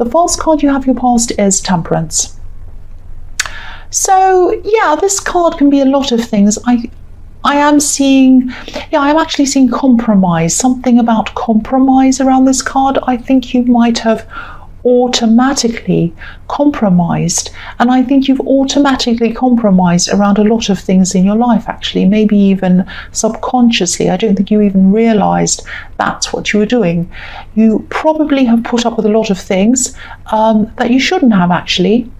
The false card you have your past is Temperance. So yeah, this card can be a lot of things. I'm actually seeing compromise, something about compromise around this card. I think you might have automatically compromised, and I think you've automatically compromised around a lot of things in your life, actually, maybe even subconsciously. I don't think you even realized that's what you were doing. You probably have put up with a lot of things that you shouldn't have, actually.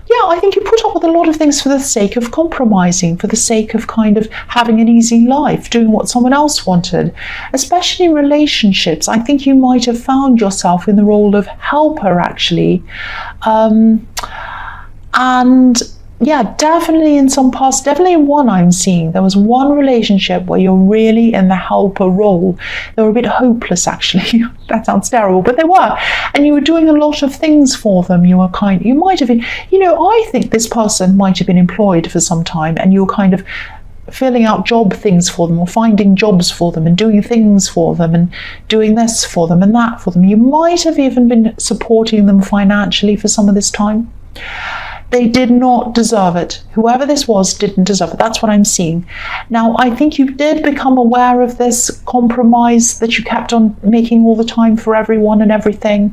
Yeah, I think you put up with a lot of things for the sake of compromising, for the sake of kind of having an easy life, doing what someone else wanted, especially in relationships. I think you might have found yourself in the role of helper, actually. And yeah, definitely in some past, definitely in one I'm seeing, there was one relationship where you're really in the helper role. They were a bit hopeless, actually. That sounds terrible, but they were. And you were doing a lot of things for them. You might have been, I think this person might have been employed for some time, and you were kind of filling out job things for them, or finding jobs for them, and doing things for them, and doing this for them and that for them. You might have even been supporting them financially for some of this time. They did not deserve it. Whoever this was didn't deserve it. That's what I'm seeing. Now, I think you did become aware of this compromise that you kept on making all the time for everyone and everything.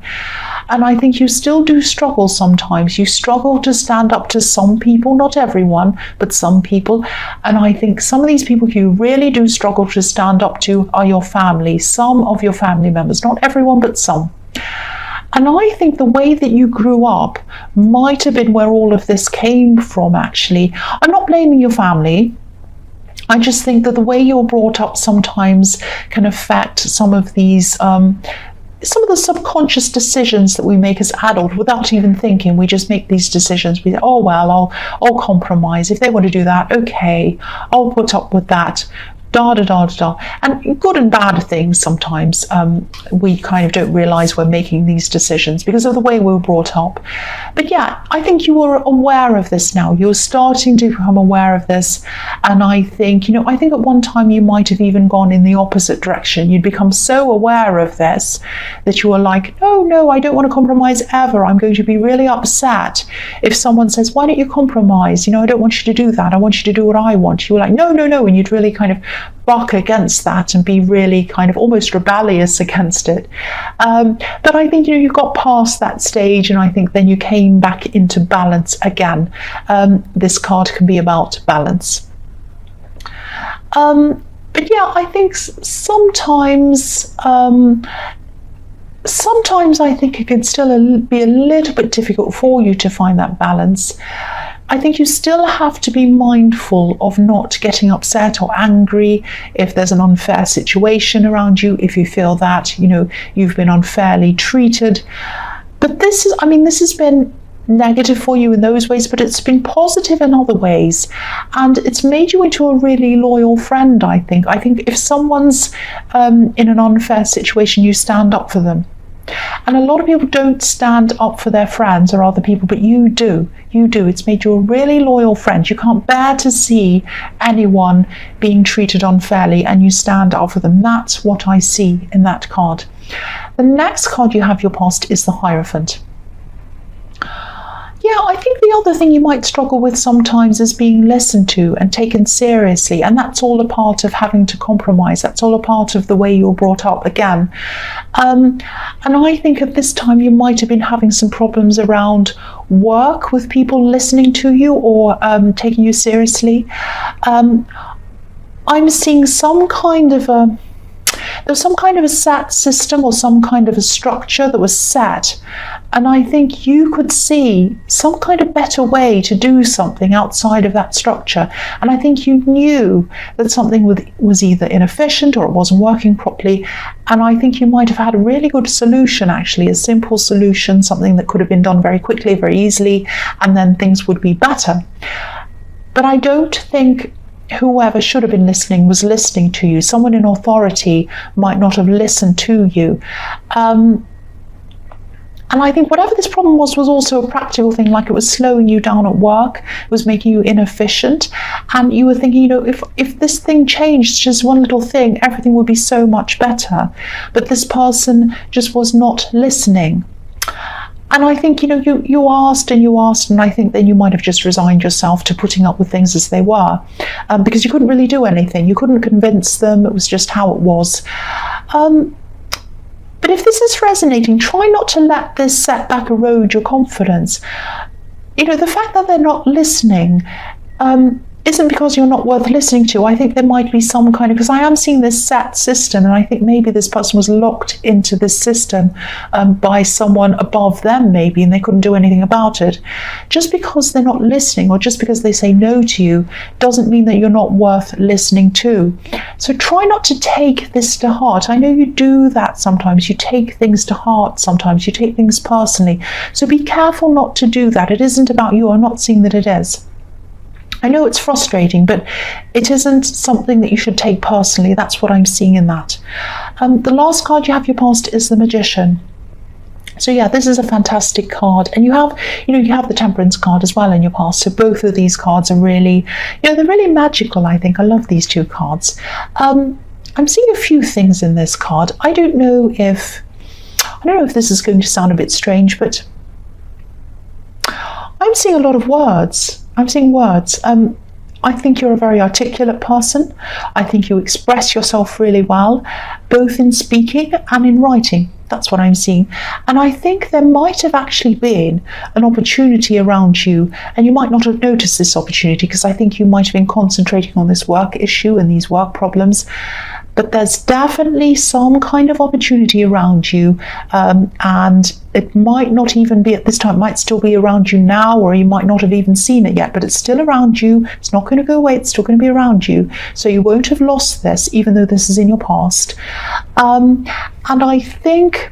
And I think you still do struggle sometimes. You struggle to stand up to some people, not everyone, but some people. And I think some of these people you really do struggle to stand up to are your family, some of your family members, not everyone, but some. And I think the way that you grew up might have been where all of this came from, actually. I'm not blaming your family. I just think that the way you're brought up sometimes can affect some of these, some of the subconscious decisions that we make as adults without even thinking. We just make these decisions. We say, oh, well, I'll compromise. If they want to do that, okay, I'll put up with that. And good and bad things sometimes we kind of don't realize we're making these decisions because of the way we were brought up. But yeah, I think you are aware of this now. You're starting to become aware of this, and I think at one time you might have even gone in the opposite direction. You'd become so aware of this that you were like, no, I don't want to compromise ever. I'm going to be really upset if someone says, why don't you compromise? I don't want you to do that. I want you to do what I want. You were like, no, and you'd really kind of buck against that and be really kind of almost rebellious against it. But I think you got past that stage, and I think then you came back into balance again. This card can be about balance. But yeah, I think sometimes I think it can still be a little bit difficult for you to find that balance. I think you still have to be mindful of not getting upset or angry if there's an unfair situation around you, if you feel that, you've been unfairly treated. But this has been negative for you in those ways, but it's been positive in other ways. And it's made you into a really loyal friend, I think. I think if someone's in an unfair situation, you stand up for them. And a lot of people don't stand up for their friends or other people, but you do. It's made you a really loyal friend. You can't bear to see anyone being treated unfairly, and you stand up for them. That's what I see in that card. The next card you have your past is the Hierophant. Yeah, I think the other thing you might struggle with sometimes is being listened to and taken seriously, and that's all a part of having to compromise. That's all a part of the way you're brought up again. And I think at this time you might have been having some problems around work with people listening to you or taking you seriously. I'm seeing some kind of a set system or some kind of a structure that was set, and I think you could see some kind of better way to do something outside of that structure, and I think you knew that something was either inefficient or it wasn't working properly, and I think you might have had a really good solution, actually, a simple solution, something that could have been done very quickly, very easily, and then things would be better. But I don't think whoever should have been listening was listening to you. Someone in authority might not have listened to you. And I think whatever this problem was also a practical thing, like it was slowing you down at work, it was making you inefficient. And you were thinking, if this thing changed, just one little thing, everything would be so much better. But this person just was not listening. And I think, you asked and you asked, and I think then you might have just resigned yourself to putting up with things as they were, because you couldn't really do anything. You couldn't convince them. It was just how it was. But if this is resonating, try not to let this setback erode your confidence. The fact that they're not listening isn't because you're not worth listening to. I think there might be some kind of, because I am seeing this set system, and I think maybe this person was locked into this system by someone above them maybe, and they couldn't do anything about it. Just because they're not listening, or just because they say no to you, doesn't mean that you're not worth listening to. So try not to take this to heart. I know you do that sometimes. You take things to heart sometimes. You take things personally. So be careful not to do that. It isn't about you. I'm not seeing that it is. I know it's frustrating, but it isn't something that you should take personally. That's what I'm seeing in that. The last card you have your past is the Magician. So yeah, this is a fantastic card, and you have the Temperance card as well in your past. So both of these cards are really, they're really magical. I think I love these two cards. I'm seeing a few things in this card. I don't know if this is going to sound a bit strange, but I'm seeing a lot of words. I'm seeing words. I think you're a very articulate person. I think you express yourself really well, both in speaking and in writing. That's what I'm seeing. And I think there might have actually been an opportunity around you, and you might not have noticed this opportunity because I think you might have been concentrating on this work issue and these work problems. But there's definitely some kind of opportunity around you, and it might not even be at this time. It might still be around you now, or you might not have even seen it yet, but it's still around you. It's not going to go away. It's still going to be around you. So you won't have lost this, even though this is in your past. And I think,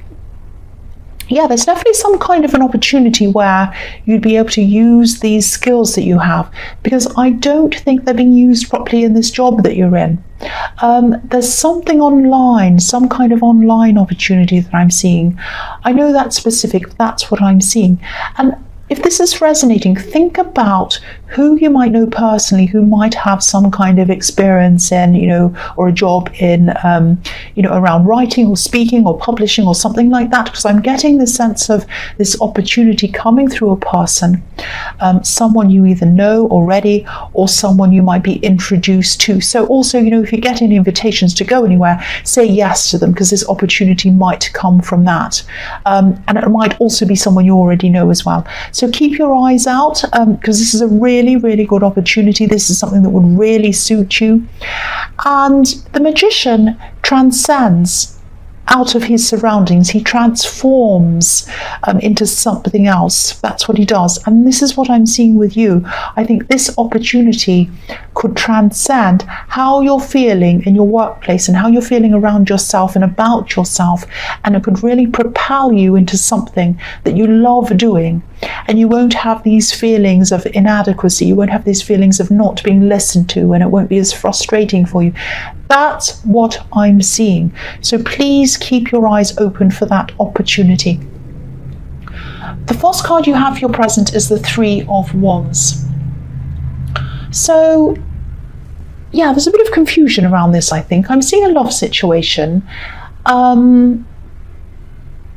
there's definitely some kind of an opportunity where you'd be able to use these skills that you have, because I don't think they're being used properly in this job that you're in. There's something online, some kind of online opportunity that I'm seeing. I know that's specific, that's what I'm seeing. And if this is resonating, think about who you might know personally who might have some kind of experience in, or a job in, around writing or speaking or publishing or something like that, because I'm getting the sense of this opportunity coming through a person, someone you either know already or someone you might be introduced to. So also, if you get any invitations to go anywhere, say yes to them, because this opportunity might come from that. And it might also be someone you already know as well. So keep your eyes out, because this is a really, really good opportunity. This is something that would really suit you. And the Magician transcends out of his surroundings. He transforms into something else. That's what he does. And this is what I'm seeing with you. I think this opportunity could transcend how you're feeling in your workplace and how you're feeling around yourself and about yourself. And it could really propel you into something that you love doing. And you won't have these feelings of inadequacy. You won't have these feelings of not being listened to, and it won't be as frustrating for you. That's what I'm seeing. So please keep your eyes open for that opportunity. The first card you have for your present is the Three of Wands. So, there's a bit of confusion around this, I think. I'm seeing a love situation.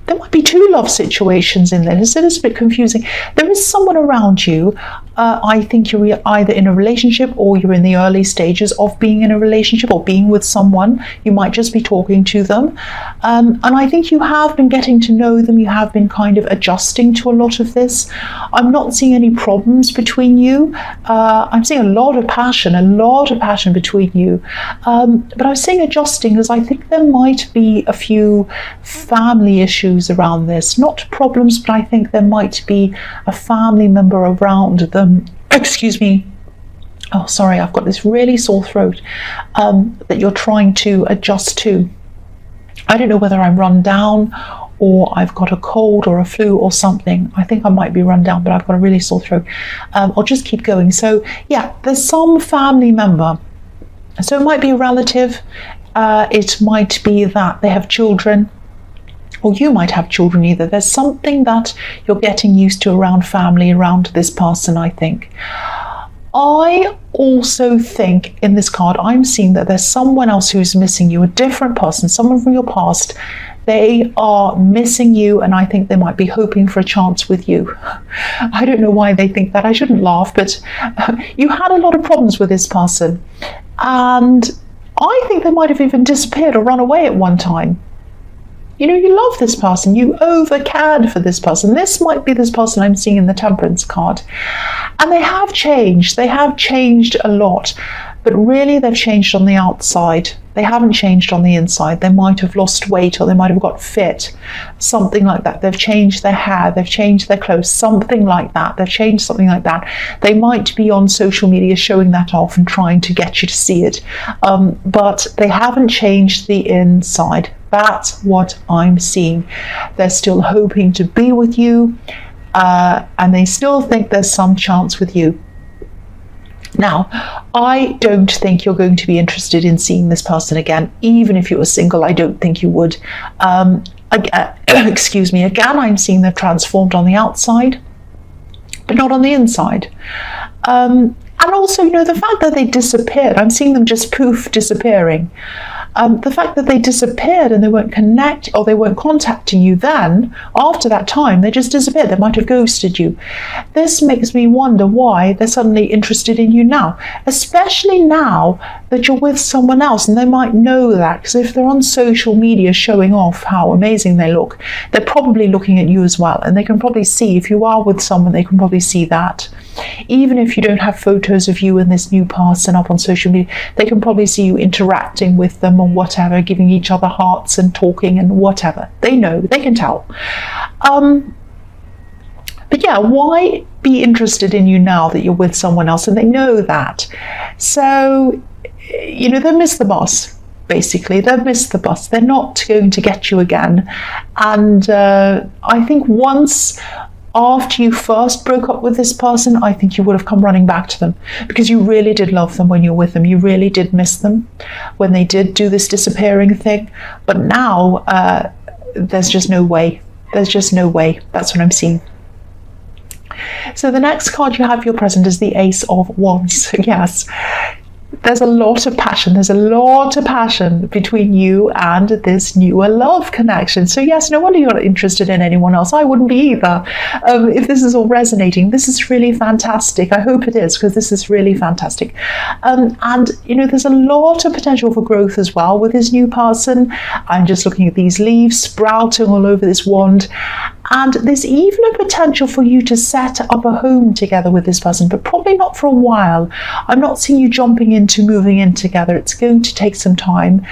There might be two love situations in this. It is a bit confusing. There is someone around you. I think you're either in a relationship or you're in the early stages of being in a relationship or being with someone. You might just be talking to them. And I think you have been getting to know them. You have been kind of adjusting to a lot of this. I'm not seeing any problems between you. I'm seeing a lot of passion between you. But I was saying adjusting as I think there might be a few family issues around this. Not problems, but I think there might be a family member around them. Excuse me. Oh, sorry, I've got this really sore throat that you're trying to adjust to. I don't know whether I'm run down or I've got a cold or a flu or something. I think I might be run down, but I've got a really sore throat. I'll just keep going. So there's some family member. So it might be a relative. It might be that they have children. or you might have children either. There's something that you're getting used to around family, around this person, I think. I also think in this card, I'm seeing that there's someone else who's missing you, a different person, someone from your past. They are missing you, and I think they might be hoping for a chance with you. I don't know why they think that. I shouldn't laugh, but you had a lot of problems with this person. And I think they might have even disappeared or run away at one time. You know, you love this person. You over-cared for this person. This might be this person I'm seeing in the Temperance card. And they have changed. They have changed a lot. But really, they've changed on the outside. They haven't changed on the inside. They might have lost weight, or they might have got fit, something like that. They've changed their hair, they've changed their clothes, something like that. They've changed something like that. They might be on social media showing that off and trying to get you to see it. But they haven't changed the inside. That's what I'm seeing. They're still hoping to be with you, and they still think there's some chance with you. Now, I don't think you're going to be interested in seeing this person again. Even if you were single, I don't think you would. Excuse me. Again, I'm seeing they've transformed on the outside, but not on the inside. And also, you know, the fact that they disappeared, I'm seeing them just poof, disappearing. The fact that they disappeared and they weren't contacting you then, after that time, they just disappeared. They might have ghosted you. This makes me wonder why they're suddenly interested in you now, especially now that you're with someone else, and they might know that, because if they're on social media showing off how amazing they look, they're probably looking at you as well, and they can probably see, if you are with someone, they can probably see that. Even if you don't have photos of you and this new person up on social media, they can probably see you interacting with them or whatever, giving each other hearts and talking and whatever. They know, they can tell. But yeah, why be interested in you now that you're with someone else? And they know that. So, you know, they miss the bus. Basically, they've missed the bus. They're not going to get you again. And I think once after you first broke up with this person, I think you would have come running back to them, because you really did love them when you were with them. You really did miss them when they did do this disappearing thing. But now there's just no way. There's just no way. That's what I'm seeing. So the next card you have for your present is the Ace of Wands. Yes. There's a lot of passion. There's a lot of passion between you and this newer love connection. So yes, no wonder you're not interested in anyone else. I wouldn't be either. If this is all resonating, this is really fantastic. I hope it is, because this is really fantastic. And, you know, there's a lot of potential for growth as well with this new person. I'm just looking at these leaves sprouting all over this wand. And there's even a potential for you to set up a home together with this person, but probably not for a while. I'm not seeing you jumping into moving in together. It's going to take some time.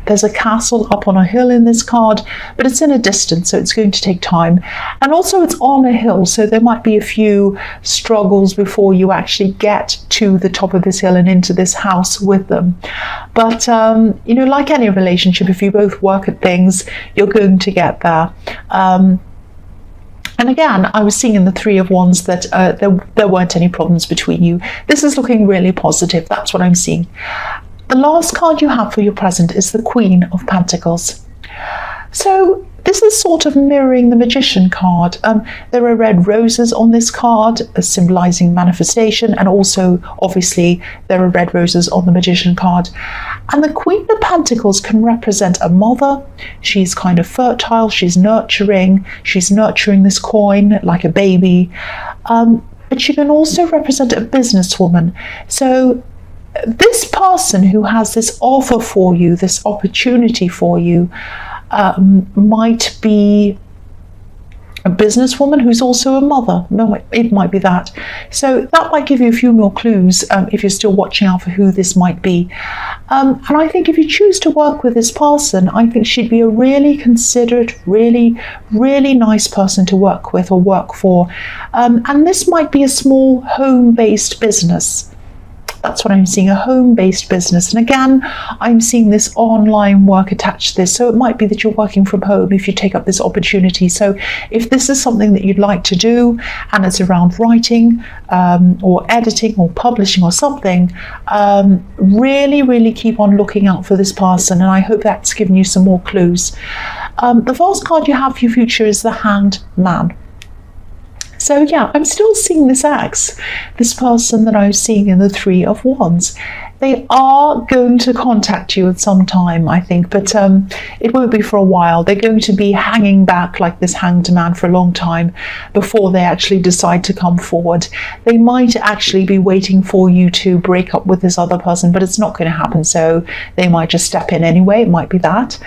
There's a castle up on a hill in this card, but it's in a distance, so it's going to take time. And also it's on a hill, so there might be a few struggles before you actually get to the top of this hill and into this house with them. But, you know, like any relationship, if you both work at things, you're going to get there. And again, I was seeing in the Three of Wands that there weren't any problems between you. This is looking really positive. That's what I'm seeing. The last card you have for your present is the Queen of Pentacles. So this is sort of mirroring the Magician card. There are red roses on this card, symbolizing manifestation, and also, obviously, there are red roses on the Magician card. And the Queen of Pentacles can represent a mother. She's kind of fertile, she's nurturing this coin like a baby. But she can also represent a businesswoman. So this person who has this offer for you, this opportunity for you, might be a businesswoman who's also a mother. No, it might be that. So that might give you a few more clues if you're still watching out for who this might be. And I think if you choose to work with this person, I think she'd be a really considerate, really, really nice person to work with or work for. And this might be a small home-based business. That's what I'm seeing, a home-based business. And again, I'm seeing this online work attached to this. So it might be that you're working from home if you take up this opportunity. So if this is something that you'd like to do, and it's around writing or editing or publishing or something, really, really keep on looking out for this person. And I hope that's given you some more clues. The first card you have for your future is the Hanged Man. So yeah, I'm still seeing this ex, this person that I was seeing in the Three of Wands. They are going to contact you at some time, I think, but it won't be for a while. They're going to be hanging back like this Hanged Man for a long time before they actually decide to come forward. They might actually be waiting for you to break up with this other person, but it's not going to happen, so they might just step in anyway. It might be that.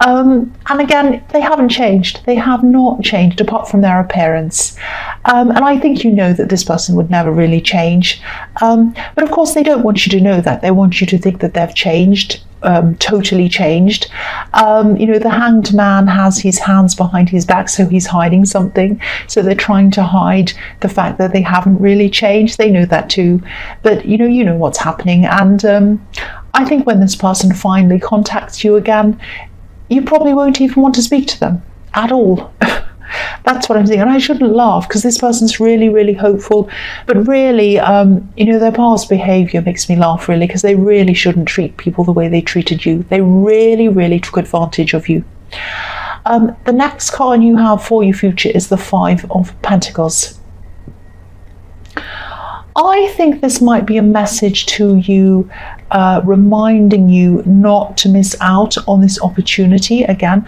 And again, they haven't changed. They have not changed apart from their appearance. And I think you know that this person would never really change. But of course, they don't want you to know that. They want you to think that they've changed, totally changed. The Hanged Man has his hands behind his back, so he's hiding something. So they're trying to hide the fact that they haven't really changed. They know that too. But you know what's happening. And I think when this person finally contacts you again, you probably won't even want to speak to them at all. That's what I'm saying. And I shouldn't laugh because this person's really, really hopeful. But really, their past behaviour makes me laugh, really, because they really shouldn't treat people the way they treated you. They really, really took advantage of you. The next card you have for your future is the Five of Pentacles. I think this might be a message to you, reminding you not to miss out on this opportunity again.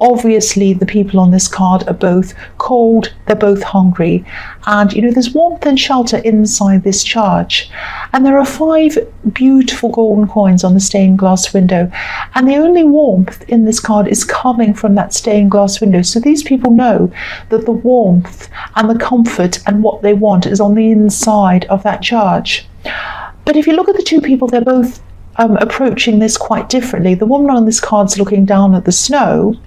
Obviously, the people on this card are both cold, they're both hungry, and there's warmth and shelter inside this charge. And there are 5 beautiful golden coins on the stained glass window, and the only warmth in this card is coming from that stained glass window. So these people know that the warmth and the comfort and what they want is on the inside of that charge. But if you look at the two people, they're both approaching this quite differently. The woman on this card's looking down at the snow,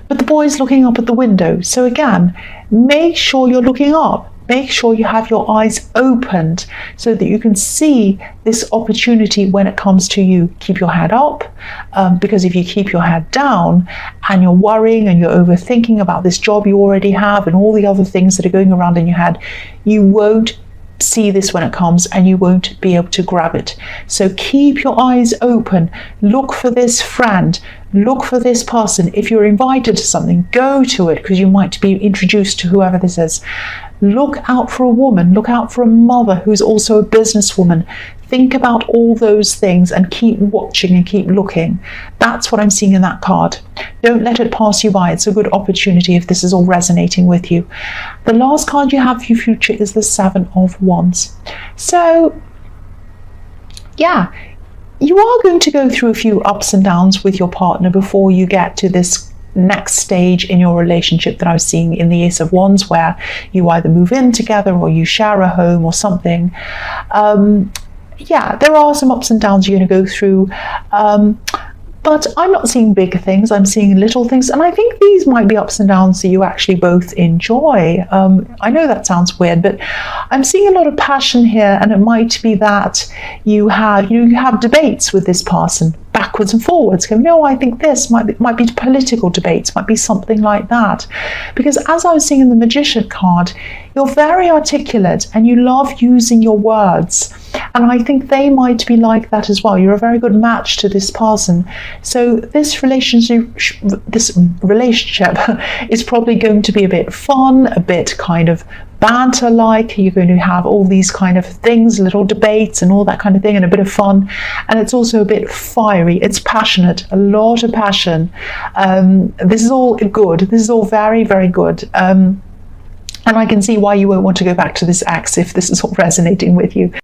but the boy's looking up at the window. So again, make sure you're looking up. Make sure you have your eyes opened so that you can see this opportunity when it comes to you. Keep your head up, because if you keep your head down and you're worrying and you're overthinking about this job you already have and all the other things that are going around in your head, you won't see this when it comes and you won't be able to grab it. So keep your eyes open. Look for this friend. Look for this person. If you're invited to something, go to it because you might be introduced to whoever this is. Look out for a woman. Look out for a mother who's also a businesswoman. Think about all those things and keep watching and keep looking. That's what I'm seeing in that card. Don't let it pass you by. It's a good opportunity if this is all resonating with you. The last card you have for your future is the Seven of Wands. So, yeah, you are going to go through a few ups and downs with your partner before you get to this next stage in your relationship that I was seeing in the Ace of Wands, where you either move in together or you share a home or something. Yeah, there are some ups and downs you're going to go through, but I'm not seeing big things. I'm seeing little things, and I think these might be ups and downs that you actually both enjoy. I know that sounds weird, but I'm seeing a lot of passion here, and it might be that you have debates with this person, backwards and forwards, going, no, I think this might be political debates, might be something like that. Because as I was seeing in the Magician card, you're very articulate and you love using your words. And I think they might be like that as well. You're a very good match to this person. So this relationship is probably going to be a bit fun, a bit kind of banter-like. You're going to have all these kind of things, little debates and all that kind of thing, and a bit of fun. And it's also a bit fiery. It's passionate, a lot of passion. This is all good. This is all very, very good. And I can see why you won't want to go back to this ex if this is all resonating with you.